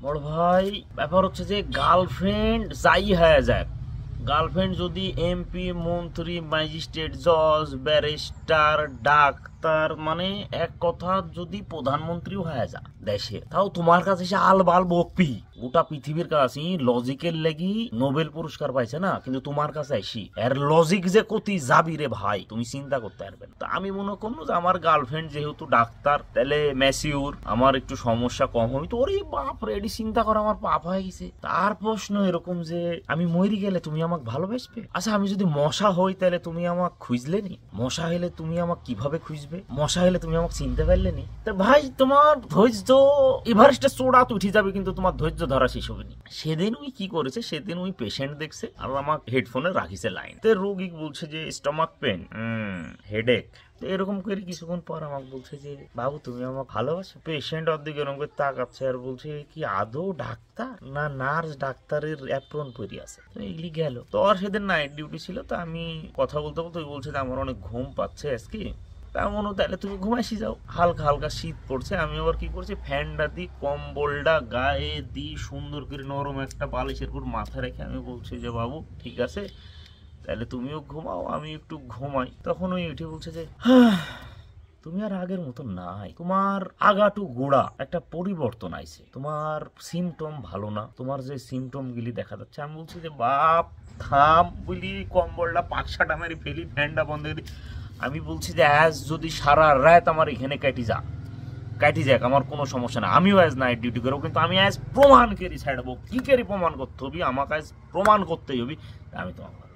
বড় ভাই ব্যাপার হচ্ছে যে গার্লফ্রেন্ড যাই হয়ে যায়, গার্লফ্রেন্ড যদি এমপি, মন্ত্রী, ম্যাজিস্ট্রেট, জজ, ব্যারিস্টার, ডাক্তার, মানে এক কথা যদি প্রধানমন্ত্রীও হয়ে যা দেশে, তাও তোমার কাছে সে আলবাল বকবি। গোটা পৃথিবীর কাছে লজিকের লেগি নোবেল পুরস্কার পাইছে না, কিন্তু তোমার কাছে আসি এর লজিক যে কতি যাবি রে ভাই, তুমি চিন্তা করতে পারবেন। তা আমি মনে করবো যে আমার গার্লফ্রেন্ড যেহেতু ডাক্তার, তাহলে ম্যাসিউর, আমার একটু সমস্যা কম হবে। তো ওরে বাপ রে, এটি চিন্তা করা আমার পাপ হয়ে গেছে। তার প্রশ্ন এরকম যে আমি মরি গেলে তুমি আমাকে ভালোবাসবে। আচ্ছা, আমি যদি মশা হই তাহলে তুমি আমাকে খুঁজলে নি? মশা হলে তুমি আমাকে কিভাবে খুঁজবে? মশা হলে তুমি আমাকে চিনতে পারলে নি? তা ভাই তোমার ধৈর্য এভারেস্টে চোড়া উঠে যাবে, কিন্তু তোমার ধৈর্য ধরা শেষ হবে না। সেদিন উই কি করেছে, সেদিন উই পেশেন্ট দেখছে আর আমাকে হেডফোনে রাখিছে লাইন। তো রোগী বলছে যে স্টমাক পেন, হেডেক। এরকম করে কিছুক্ষণ পর আমাকে বলছে যে বাবু তুমি আমাকে ভালোবাসো। পেশেন্ট অর্ধেক এরকম করে তাকাচ্ছে আর বলছে কি আদৌ ডাক্তার না নার্স ডাক্তারের অ্যাপ্রন পরি আছে। তো এগুলি গেল। তো আর সেদিন নাইট ডিউটি ছিল, তো আমি কথা বলতে বলতে বলছে যে আমার অনেক ঘুম পাচ্ছে আজকে। তেমন তাহলে তুমি ঘুমাইসি যাও, হালকা হালকা শীত পড়ছে। আমি আবার কি করছি, ফ্যানটা দি কম্বলটা গায়ে দি সুন্দর করে নরম একটা বালিশের উপর মাথা রেখে আমি বলছি যে বাবু ঠিক আছে, তাহলে তুমিও ঘুমাও আমি একটু ঘুমাই। তখন ওই উঠে বলছে যে তুমি আর আগের মতো নাই, তোমার আগাটু গোড়া একটা পরিবর্তন আইছে, তোমার সিমটম ভালো না, তোমার যে সিমটম গুলি দেখা যাচ্ছে। আমি বলছি যে বাপ থাম বলি, কম্বলটা পাকসাটা মেরে ফেলি, ফ্যানটা বন্ধ করে। আমি বলছি যে আজ যদি সারা রাত আমার এখানে কাটি যাক আমার কোনো সমস্যা না, আমিও আজ নাইট ডিউটি করবো, কিন্তু আমি আজ প্রমাণ করি ছাড়বো। কি করে প্রমাণ করতে হবে আমাকে, আজ প্রমাণ করতেই হবে আমি তোমাকে